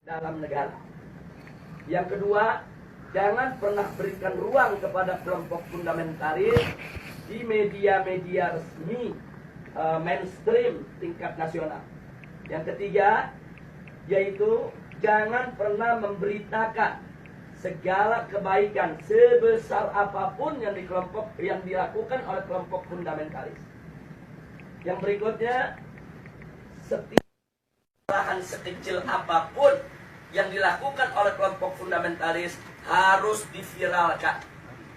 dalam negara. Yang kedua, jangan pernah berikan ruang kepada kelompok fundamentalis di media-media resmi mainstream tingkat nasional. Yang ketiga, yaitu jangan pernah memberitakan segala kebaikan sebesar apapun yang dilakukan oleh kelompok fundamentalis. Yang berikutnya, setiap kesalahan sekecil apapun yang dilakukan oleh kelompok fundamentalis harus diviralkan,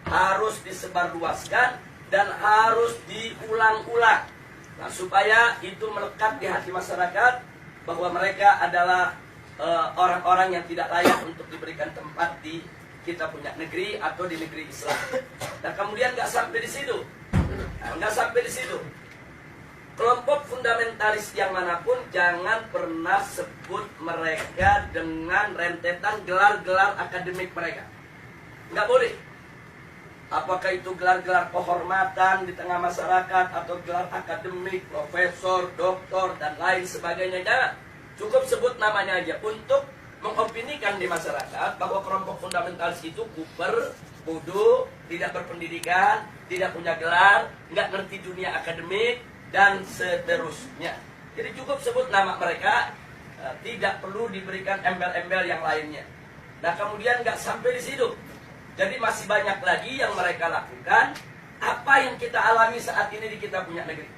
harus disebarluaskan, dan harus diulang-ulang. Nah, supaya itu melekat di hati masyarakat bahwa mereka adalah orang-orang yang tidak layak untuk diberikan tempat di kita punya negeri atau di negeri Islam. Nah, kemudian nggak sampai di situ, kelompok fundamentalis yang manapun jangan pernah sebut mereka dengan rentetan gelar-gelar akademik mereka. Nggak boleh. Apakah itu gelar-gelar kehormatan di tengah masyarakat atau gelar akademik, profesor, doktor, dan lain sebagainya. Jangan. Cukup sebut namanya aja untuk mengopinikan di masyarakat bahwa kelompok fundamentalis itu kuper, bodoh, tidak berpendidikan, tidak punya gelar, nggak ngerti dunia akademik, dan seterusnya. Jadi cukup sebut nama mereka, tidak perlu diberikan embel-embel yang lainnya. Nah, kemudian nggak sampai di situ. Jadi masih banyak lagi yang mereka lakukan. Apa yang kita alami saat ini di kita punya negeri.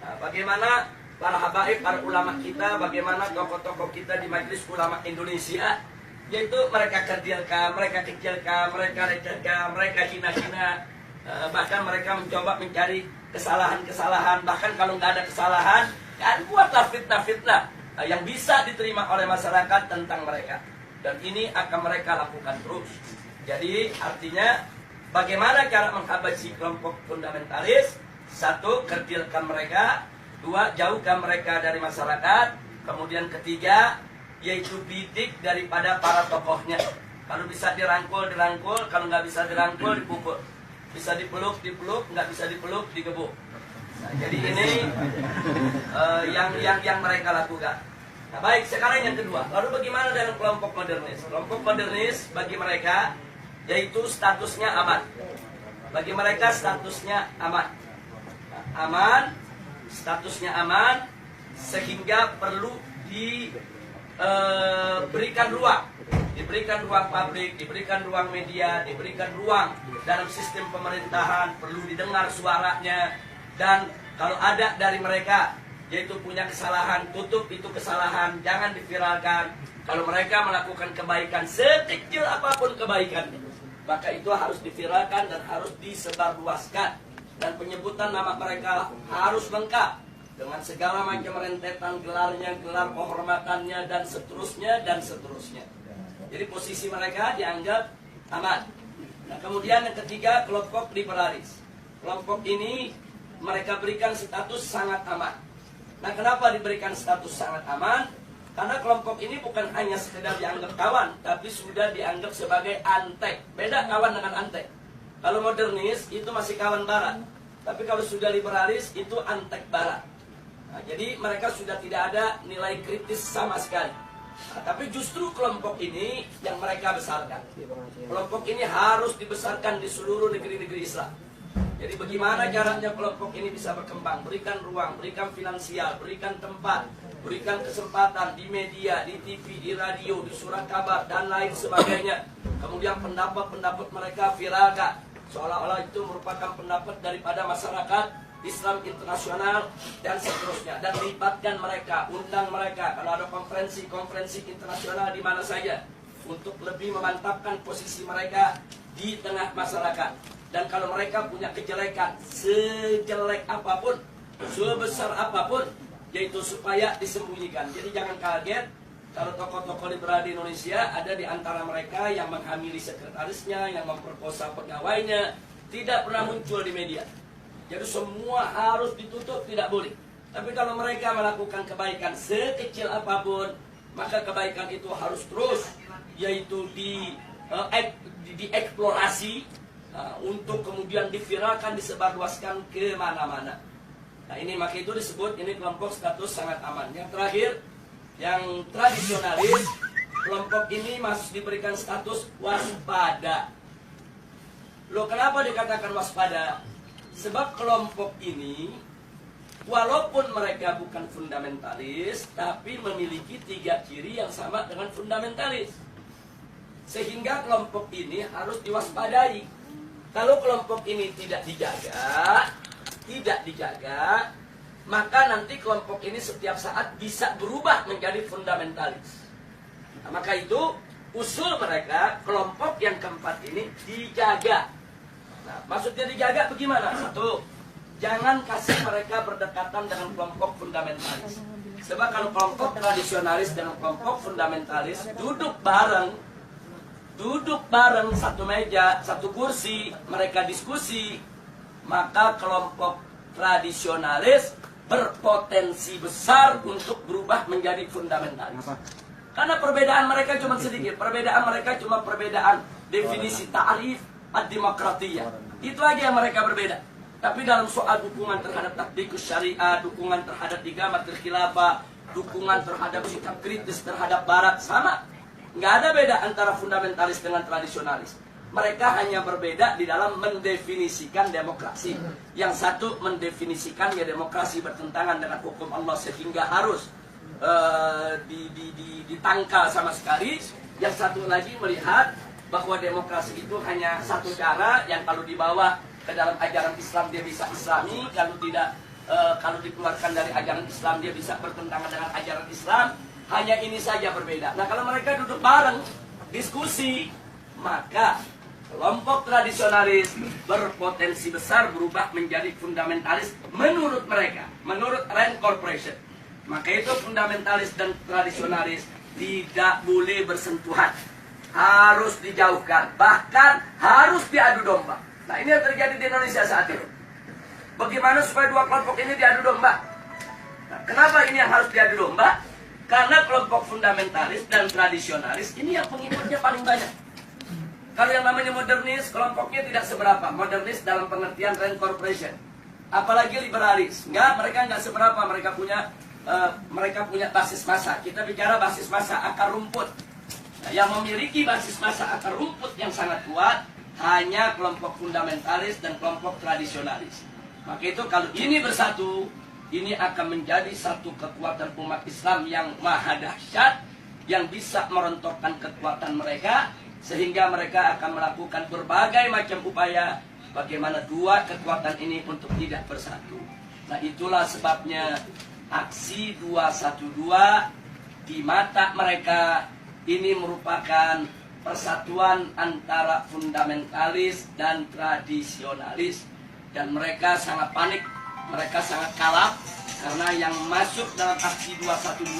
Nah, bagaimana para habaib, para ulama kita, bagaimana tokoh-tokoh kita di Majelis Ulama Indonesia, yaitu mereka kerdilkan, mereka kecilkan, mereka recehkan, mereka hina-hina, bahkan mereka mencoba mencari kesalahan-kesalahan, bahkan kalau nggak ada kesalahan, ya buatlah fitnah-fitnah yang bisa diterima oleh masyarakat tentang mereka. Dan ini akan mereka lakukan terus. Jadi artinya bagaimana cara menghabisi kelompok fundamentalis? Satu, kerdilkan mereka. Dua, jauhkan mereka dari masyarakat. Kemudian ketiga, yaitu bidik daripada para tokohnya. Kalau bisa dirangkul, dirangkul. Kalau nggak bisa dirangkul, dipukul. Bisa dipeluk, dipeluk. Nggak bisa dipeluk, digebuk. Nah, jadi ini yang mereka lakukan. Nah, baik, sekarang yang kedua. Lalu bagaimana dengan kelompok modernis? Kelompok modernis bagi mereka, yaitu statusnya aman. Bagi mereka statusnya aman. Nah, aman. Statusnya aman sehingga perlu diberikan ruang, publik, diberikan ruang media, diberikan ruang dalam sistem pemerintahan, perlu didengar suaranya, dan kalau ada dari mereka yaitu punya kesalahan, tutup itu kesalahan, jangan diviralkan. Kalau mereka melakukan kebaikan sekecil apapun kebaikannya, maka itu harus diviralkan dan harus disebarluaskan. Dan penyebutan nama mereka harus lengkap dengan segala macam rentetan gelarnya, gelar kehormatannya, dan seterusnya, dan seterusnya. Jadi posisi mereka dianggap aman. Nah, kemudian yang ketiga, kelompok liberalis. Kelompok ini mereka berikan status sangat aman. Nah, kenapa diberikan status sangat aman? Karena kelompok ini bukan hanya sekedar dianggap kawan, tapi sudah dianggap sebagai antek. Beda kawan dengan antek. Kalau modernis itu masih kawan barat, tapi kalau sudah liberalis itu antek barat. Nah, jadi mereka sudah tidak ada nilai kritis sama sekali. Nah, tapi justru kelompok ini yang mereka besarkan. Kelompok ini harus dibesarkan di seluruh negeri-negeri Islam. Jadi bagaimana caranya kelompok ini bisa berkembang? Berikan ruang, berikan finansial, berikan tempat, berikan kesempatan di media, di TV, di radio, di surat kabar, dan lain sebagainya. Kemudian pendapat-pendapat mereka viralkan, seolah-olah itu merupakan pendapat daripada masyarakat Islam internasional, dan seterusnya. Dan libatkan mereka, undang mereka kalau ada konferensi-konferensi internasional di mana saja, untuk lebih memantapkan posisi mereka di tengah masyarakat. Dan kalau mereka punya kejelekan, sejelek apapun, sebesar apapun, yaitu supaya disembunyikan. Jadi jangan kaget kalau tokoh-tokoh liberal di Indonesia ada di antara mereka yang menghamili sekretarisnya, yang memperkosa pegawainya, tidak pernah muncul di media. Jadi semua harus ditutup, tidak boleh. Tapi kalau mereka melakukan kebaikan sekecil apapun, maka kebaikan itu harus terus, yaitu dieksplorasi untuk kemudian diviralkan, disebarluaskan ke mana-mana. Nah ini maka itu disebut ini kelompok status sangat aman. Yang terakhir, yang tradisionalis, kelompok ini masih diberikan status waspada. Loh, kenapa dikatakan waspada? Sebab kelompok ini walaupun mereka bukan fundamentalis, tapi memiliki 3 ciri yang sama dengan fundamentalis. Sehingga kelompok ini harus diwaspadai. Kalau kelompok ini tidak dijaga, maka nanti kelompok ini setiap saat bisa berubah menjadi fundamentalis. Nah, maka itu usul mereka, kelompok yang keempat ini dijaga. Nah, maksudnya dijaga bagaimana? Satu, jangan kasih mereka berdekatan dengan kelompok fundamentalis. Sebab kalau kelompok tradisionalis dengan kelompok fundamentalis duduk bareng satu meja, satu kursi, mereka diskusi, maka kelompok tradisionalis berpotensi besar untuk berubah menjadi fundamentalis. Karena perbedaan mereka cuma sedikit, perbedaan definisi ta'rif ad-demokratiyah. Itu aja yang mereka berbeda. Tapi dalam soal dukungan terhadap tatbikus syariah, dukungan terhadap igamatul khilafah, dukungan terhadap sikap kritis terhadap barat, sama. Nggak ada beda antara fundamentalis dengan tradisionalis. Mereka hanya berbeda di dalam mendefinisikan demokrasi. Yang satu mendefinisikan ya demokrasi bertentangan dengan hukum Allah sehingga harus ditangkal sama sekali. Yang satu lagi melihat bahwa demokrasi itu hanya satu cara yang kalau dibawa ke dalam ajaran Islam dia bisa islami, kalau tidak, kalau dikeluarkan dari ajaran Islam dia bisa bertentangan dengan ajaran Islam. Hanya ini saja berbeda. Nah, kalau mereka duduk bareng diskusi, maka kelompok tradisionalis berpotensi besar berubah menjadi fundamentalis menurut mereka, menurut Rand Corporation. Maka itu fundamentalis dan tradisionalis tidak boleh bersentuhan, harus dijauhkan, bahkan harus diadu domba. Nah, ini yang terjadi di Indonesia saat ini. Bagaimana supaya dua kelompok ini diadu domba? Nah, kenapa ini yang harus diadu domba? Karena kelompok fundamentalis dan tradisionalis ini yang pengikutnya paling banyak. Kalau yang namanya modernis, kelompoknya tidak seberapa. Modernis dalam pengertian Rand Corporation. Apalagi liberalis. Mereka nggak seberapa. Mereka punya basis massa. Kita bicara basis massa akar rumput. Nah, yang memiliki basis massa akar rumput yang sangat kuat hanya kelompok fundamentalis dan kelompok tradisionalis. Maka itu kalau ini bersatu, ini akan menjadi satu kekuatan umat Islam yang maha dahsyat, yang bisa merontokkan kekuatan mereka, sehingga mereka akan melakukan berbagai macam upaya bagaimana dua kekuatan ini untuk tidak bersatu. Nah, itulah sebabnya aksi 212 di mata mereka ini merupakan persatuan antara fundamentalis dan tradisionalis. Dan mereka sangat panik, mereka sangat kalap, karena yang masuk dalam aksi 212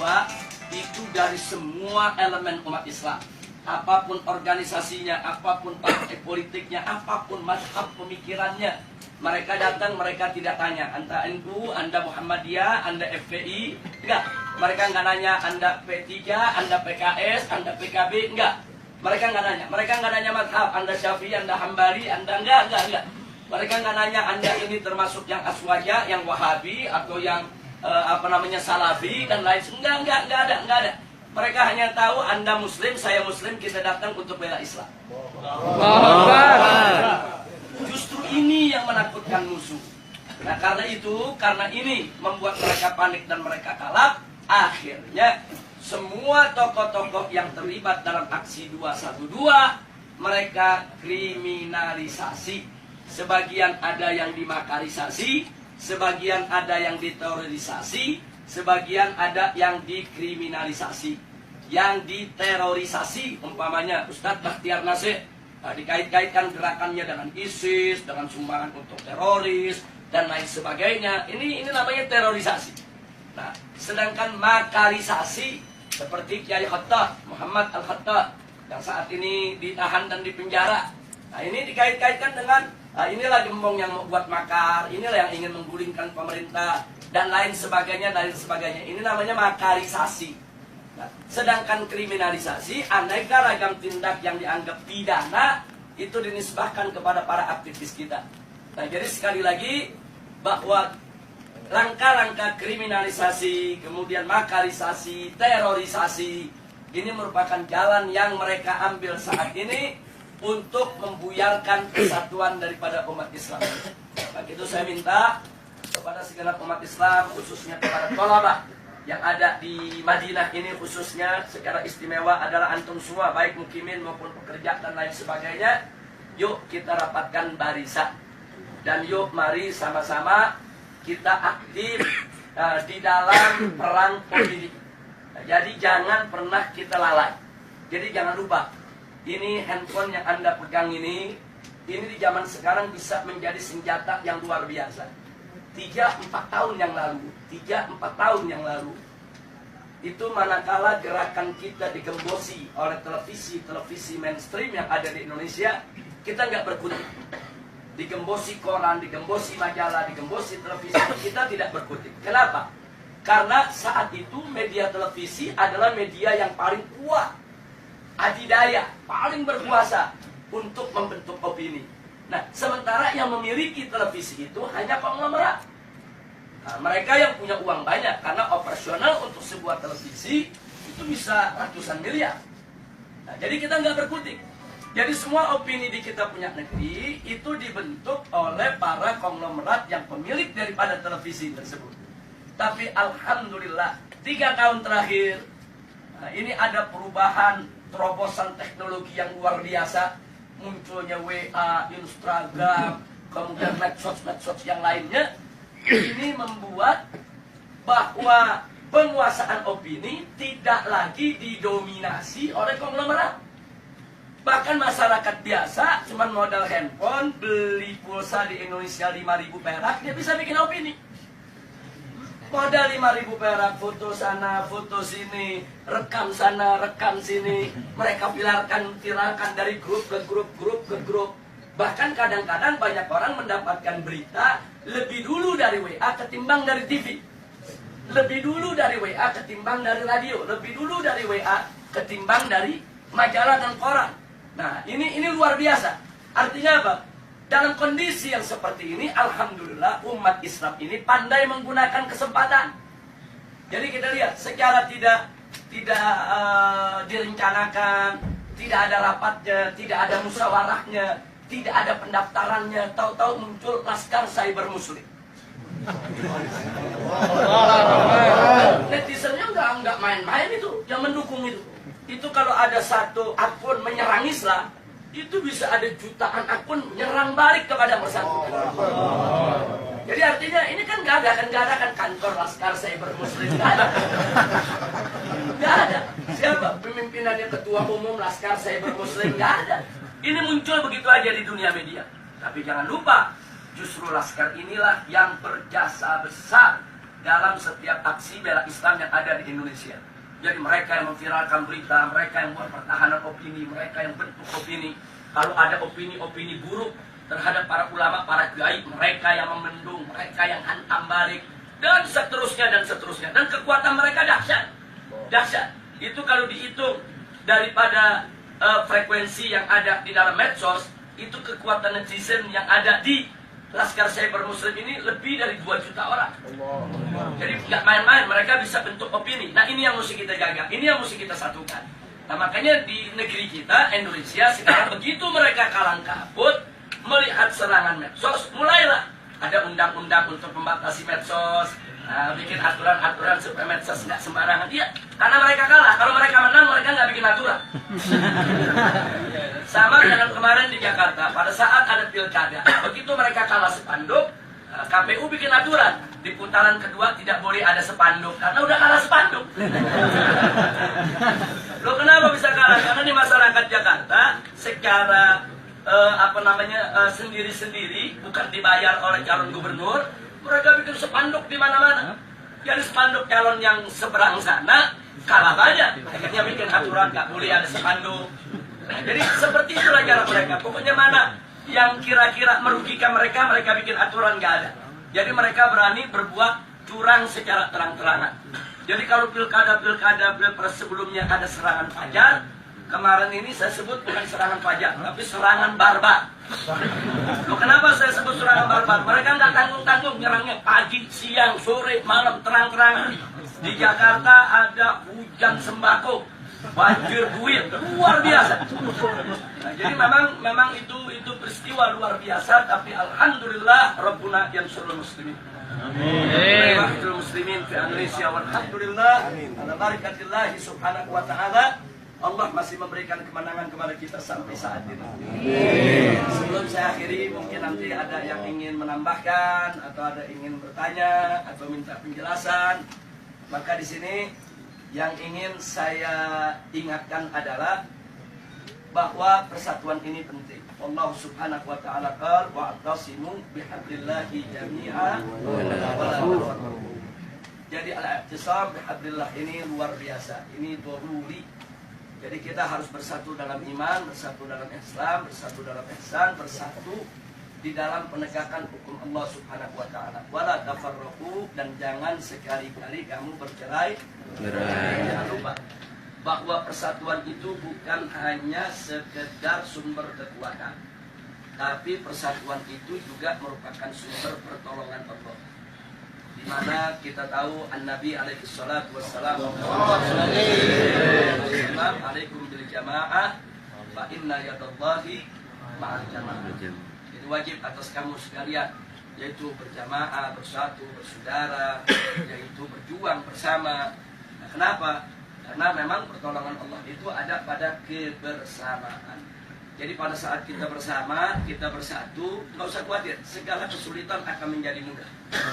itu dari semua elemen umat Islam. Apapun organisasinya, apapun partai politiknya, apapun mazhab pemikirannya, mereka datang, mereka tidak tanya Anda NU, Anda Muhammadiyah, Anda FPI, enggak. Mereka enggak nanya Anda P3, Anda PKS, Anda PKB, enggak. Mereka enggak nanya. Mereka enggak nanya mazhab, Anda Syafi'i, Anda Hambali, Anda enggak. Mereka enggak nanya Anda ini termasuk yang Aswaja, yang Wahabi, atau yang Salafi dan lain. Enggak ada. Mereka hanya tahu Anda Muslim, saya Muslim, kita datang untuk bela Islam. Justru ini yang menakutkan musuh. Nah, karena ini membuat mereka panik dan mereka kalap. Akhirnya semua tokoh-tokoh yang terlibat dalam aksi 212 mereka kriminalisasi. Sebagian ada yang dimakarisasi, sebagian ada yang diterorisasi, sebagian ada yang dikriminalisasi, yang diterorisasi. Umpamanya Ustadz Bakhtiar Nasir dikait-kaitkan gerakannya dengan ISIS, dengan sumbangan untuk teroris dan lain sebagainya. Ini namanya terorisasi. Nah, sedangkan makarisasi seperti Kiai Khattab, Muhammad Al-Khattab yang saat ini ditahan dan dipenjara. Nah, ini dikait-kaitkan dengan inilah gembong yang membuat makar, inilah yang ingin menggulingkan pemerintah dan lain sebagainya. Ini namanya makarisasi. Nah, sedangkan kriminalisasi, aneka ragam tindak yang dianggap pidana itu dinisbahkan kepada para aktivis kita. Nah, jadi sekali lagi bahwa langkah-langkah kriminalisasi, kemudian makarisasi, terorisasi Ini merupakan jalan yang mereka ambil saat ini untuk membuyarkan kesatuan daripada umat Islam. Maka itu saya minta kepada segenap umat Islam, khususnya kepada tolabah yang ada di Madinah ini, khususnya secara istimewa adalah antum semua, baik mukimin maupun pekerja dan lain sebagainya. Yuk kita rapatkan barisan, dan yuk mari sama-sama kita aktif di dalam perang politik. Jadi jangan pernah kita lalai. Jadi jangan lupa, ini handphone yang Anda pegang ini di zaman sekarang bisa menjadi senjata yang luar biasa. 3-4 tahun yang lalu, itu manakala gerakan kita digembosi oleh televisi mainstream yang ada di Indonesia, kita nggak berkutik. Digembosi koran, digembosi majalah, digembosi televisi, kita tidak berkutik. Kenapa? Karena saat itu media televisi adalah media yang paling kuat, adidaya, paling berkuasa untuk membentuk opini. Nah, sementara yang memiliki televisi itu hanya konglomerat. Nah, mereka yang punya uang banyak, karena operasional untuk sebuah televisi itu bisa ratusan miliar. Nah, jadi kita nggak berkutik. Jadi semua opini di kita punya negeri itu dibentuk oleh para konglomerat yang pemilik daripada televisi tersebut. Tapi alhamdulillah 3 tahun terakhir ini ada perubahan, terobosan teknologi yang luar biasa. Munculnya WA, Instagram, kemudian medsos yang lainnya. Ini membuat bahwa penguasaan opini tidak lagi didominasi oleh konglomerat. Bahkan masyarakat biasa cuma modal handphone, beli pulsa di Indonesia 5.000 perak, dia bisa bikin opini. Modal 5.000 perak, foto sana, foto sini, rekam sana, rekam sini. Mereka viralkan dari grup ke grup. Bahkan kadang-kadang banyak orang mendapatkan berita lebih dulu dari WA ketimbang dari TV. Lebih dulu dari WA ketimbang dari radio. Lebih dulu dari WA ketimbang dari majalah dan koran. Nah, ini luar biasa. Artinya apa? Dalam kondisi yang seperti ini, alhamdulillah umat Islam ini pandai menggunakan kesempatan. Jadi kita lihat secara tidak direncanakan, tidak ada rapatnya, tidak ada musyawarahnya, tidak ada pendaftarannya, tahu-tahu muncul Laskar Cyber Muslim. Netizennya nggak main-main itu, yang mendukung itu. Itu kalau ada satu akun menyerang Islam, itu bisa ada jutaan akun menyerang balik kepada bersangkutan. Jadi artinya ini kan nggak ada kantor Laskar Cyber Muslim, nggak ada. Siapa pemimpinannya, ketua umum Laskar Cyber Muslim, nggak ada. Ini muncul begitu aja di dunia media. Tapi jangan lupa, justru Laskar inilah yang berjasa besar dalam setiap aksi bela Islam yang ada di Indonesia. Jadi mereka yang memviralkan berita, mereka yang buat pertahanan opini, mereka yang bentuk opini. Kalau ada opini-opini buruk terhadap para ulama, para kiai, mereka yang memendung, mereka yang hantam balik, dan seterusnya dan seterusnya. Dan kekuatan mereka dahsyat. Dahsyat. Itu kalau dihitung daripada frekuensi yang ada di dalam medsos, itu kekuatan netizen yang ada di Laskar Cyber Muslim ini lebih dari 2 juta orang. Jadi nggak main-main, mereka bisa bentuk opini. Nah, ini yang mesti kita jaga, ini yang mesti kita satukan. Nah, makanya di negeri kita, Indonesia, sekarang begitu mereka kalang kabut melihat serangan medsos, mulailah ada undang-undang untuk membatasi medsos, bikin aturan-aturan supaya medsos nggak sembarangan. Iya, karena mereka kalah. Kalau mereka menang, mereka nggak bikin aturan. Sama dengan kemarin di Jakarta, pada saat ada pilkada, begitu mereka kalah spanduk, KPU bikin aturan, di putaran kedua tidak boleh ada spanduk, karena udah kalah spanduk. Loh, kenapa bisa kalah? Karena di masyarakat Jakarta, secara sendiri-sendiri, bukan dibayar oleh calon gubernur, mereka bikin spanduk di mana-mana. Jadi spanduk calon yang seberang sana kalah banyak, akhirnya bikin aturan nggak boleh ada spanduk. Nah, jadi seperti itulah cara mereka. Pokoknya mana yang kira-kira merugikan mereka, mereka bikin aturan nggak ada. Jadi mereka berani berbuat curang secara terang-terangan. Jadi kalau pilpres sebelumnya ada serangan fajar, kemarin ini saya sebut bukan serangan fajar, tapi serangan barbar. Loh, kenapa saya sebut serangan barbar? Mereka nggak tanggung-tanggung nyerangnya pagi, siang, sore, malam, terang-terangan. Di Jakarta ada hujan sembako. banjir duit luar biasa. Nah, jadi memang itu peristiwa luar biasa, tapi alhamdulillah Rabbuna yansurul muslimin. Amin. Muslimin di Indonesia, walhamdulillah ala barakatillah subhanahu wa ta'ala. Allah masih memberikan kemenangan kepada kita sampai saat ini. Sebelum saya akhiri, mungkin nanti ada yang ingin menambahkan atau ada ingin bertanya atau minta penjelasan. Maka di sini yang ingin saya ingatkan adalah bahwa persatuan ini penting. Allah subhanahu wa ta'ala qala wa'tasimu bihablillahi jami'a wa la tafarraqu. Jadi al-i'tisam bihablillah ini luar biasa. Ini daruri. Jadi kita harus bersatu dalam iman, bersatu dalam Islam, bersatu dalam ihsan, bersatu di dalam penegakan hukum Allah subhanahu wa ta'ala. Wala tafarraqu, dan jangan sekali-kali kamu bercerai. Jangan lupa bahwa persatuan itu bukan hanya sekedar sumber kekuatan, tapi persatuan itu juga merupakan sumber pertolongan Allah. Di mana kita tahu An-Nabi alaihi salatu wassalam alaikum bil jamaah fa inna yadallahi ma'al jamaah. Itu wajib atas kamu sekalian, yaitu berjamaah, bersatu, bersaudara, yaitu berjuang bersama. Nah, kenapa? Karena memang pertolongan Allah itu ada pada kebersamaan. Jadi pada saat kita bersama, kita bersatu, nggak usah khawatir, segala kesulitan akan menjadi mudah.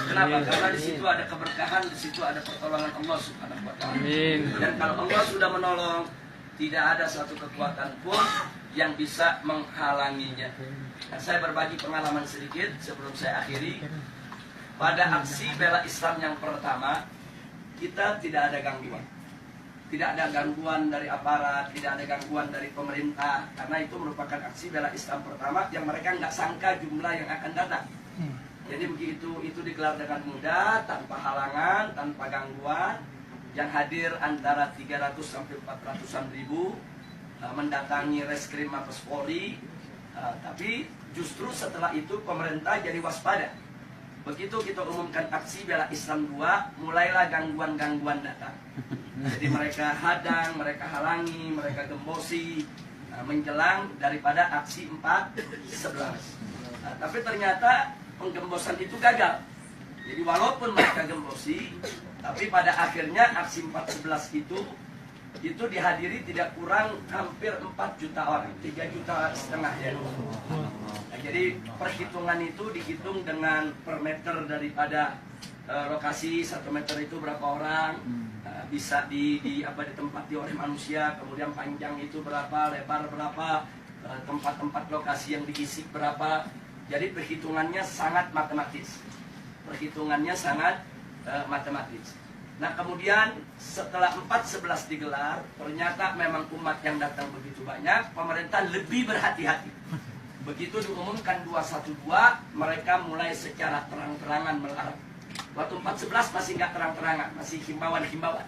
Kenapa? Karena di situ ada keberkahan, di situ ada pertolongan Allah subhanahu wa ta'ala. Dan kalau Allah sudah menolong, tidak ada satu kekuatan pun yang bisa menghalanginya. Nah, saya berbagi pengalaman sedikit sebelum saya akhiri. Pada aksi bela Islam yang pertama, kita tidak ada gangguan. Tidak ada gangguan dari aparat, tidak ada gangguan dari pemerintah, karena itu merupakan aksi bela Islam pertama yang mereka nggak sangka jumlah yang akan datang. Jadi begitu itu digelar dengan mudah, tanpa halangan, tanpa gangguan, yang hadir antara 300 sampai 400-an ribu, mendatangi reskrim Mabes Polri. Tapi justru setelah itu pemerintah jadi waspada. Begitu kita umumkan aksi bela Islam 2, mulailah gangguan-gangguan datang. Jadi mereka hadang, mereka halangi, mereka gembosi menjelang daripada aksi 4/11. Tapi ternyata penggembosan itu gagal. Jadi walaupun mereka gembosi, tapi pada akhirnya aksi 4/11 itu dihadiri tidak kurang hampir 4 juta orang, 3,5 juta ya. Nah, jadi perhitungan itu dihitung dengan per meter daripada lokasi, 1 meter itu berapa orang, bisa ditempati oleh manusia, kemudian panjang itu berapa, lebar berapa, tempat-tempat lokasi yang diisi berapa. Jadi perhitungannya sangat matematis. Matematis. Nah, kemudian setelah 4/11 digelar, ternyata memang umat yang datang begitu banyak, pemerintah lebih berhati-hati. Begitu diumumkan 212, mereka mulai secara terang-terangan melarang. Waktu 4/11 masih nggak terang-terangan, masih himbauan-himbauan.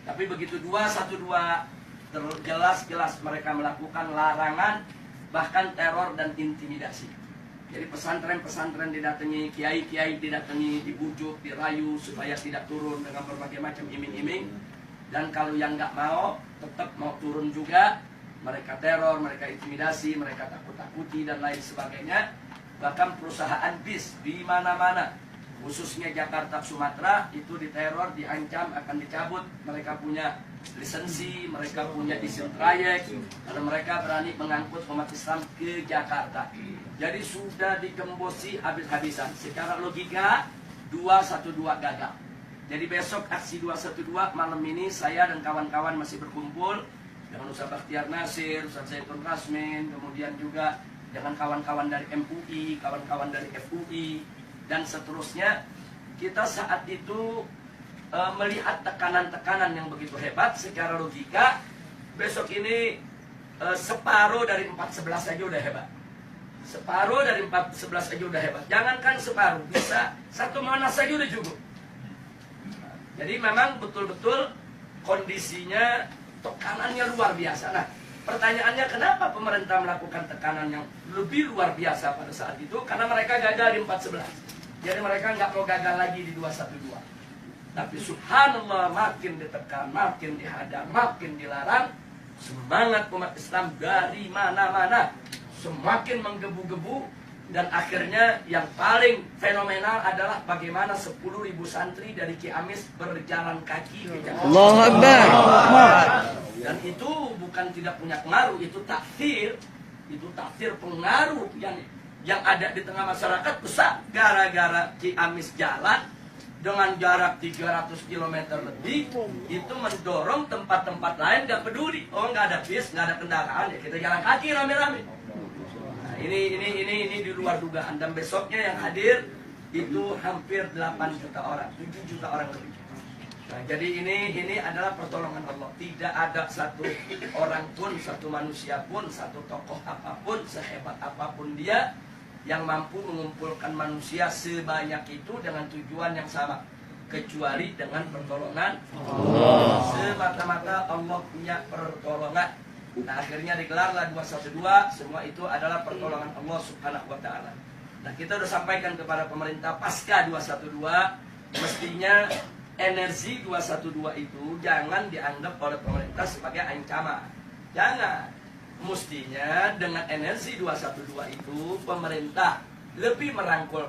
Tapi begitu 212, jelas-jelas mereka melakukan larangan, bahkan teror dan intimidasi. Jadi pesantren-pesantren didatangi, kiai-kiai didatangi, dibujuk, dirayu supaya tidak turun dengan berbagai macam iming-iming. Dan kalau yang nggak mau, tetap mau turun juga, mereka teror, mereka intimidasi, mereka takut-takuti dan lain sebagainya. Bahkan perusahaan bis di mana-mana, khususnya Jakarta, Sumatera, itu diteror, diancam akan dicabut. Mereka punya lisensi, mereka punya izin trayek, karena mereka berani mengangkut umat Islam ke Jakarta. Jadi sudah digembosi habis-habisan. Secara logika 212 gagal. Jadi besok aksi 212 malam ini saya dan kawan-kawan masih berkumpul dengan Ustaz Bakhtiar Nasir, Ustaz Zaitun Rasmin, kemudian juga dengan kawan-kawan dari MUI, kawan-kawan dari FUI, dan seterusnya. Kita saat itu melihat tekanan-tekanan yang begitu hebat. Secara logika besok ini separuh dari 4/11 saja udah hebat. Separuh dari 4/11 saja udah hebat. Jangankan separuh, bisa 1 Monas saja udah cukup. Jadi memang betul-betul kondisinya, tekanannya luar biasa. Nah, pertanyaannya kenapa pemerintah melakukan tekanan yang lebih luar biasa pada saat itu? Karena mereka gagal di 4/11. Jadi mereka nggak mau gagal lagi di 212. Tapi subhanallah, makin ditekan, makin dihadang, makin dilarang, semangat umat Islam dari mana-mana semakin menggebu-gebu, dan akhirnya yang paling fenomenal adalah bagaimana 10.000 santri dari Ciamis berjalan kaki ke Jakarta. Allahu Akbar. Dan itu bukan tidak punya pengaruh, itu takdir pengaruh yang ada di tengah masyarakat besar. Gara-gara Ciamis jalan dengan jarak 300 km lebih, itu mendorong tempat-tempat lain gak peduli. Oh, nggak ada bis, nggak ada kendaraan, ya kita jalan kaki rame-rame. Nah, ini di luar dugaan. Dan besoknya yang hadir itu hampir 8 juta orang, 7 juta orang lebih. Nah, jadi ini adalah pertolongan Allah. Tidak ada satu orang pun, satu manusia pun, satu tokoh apapun, sehebat apapun dia, yang mampu mengumpulkan manusia sebanyak itu dengan tujuan yang sama, kecuali dengan pertolongan Allah. Semata-mata Allah punya pertolongan. Nah, akhirnya digelarlah 212. Semua itu adalah pertolongan Allah Subhanahu wa ta'ala. Nah, kita sudah sampaikan kepada pemerintah pasca 212, mestinya energi 212 itu jangan dianggap oleh pemerintah sebagai ancaman. Jangan. Mestinya dengan energi 212 itu pemerintah lebih merangkul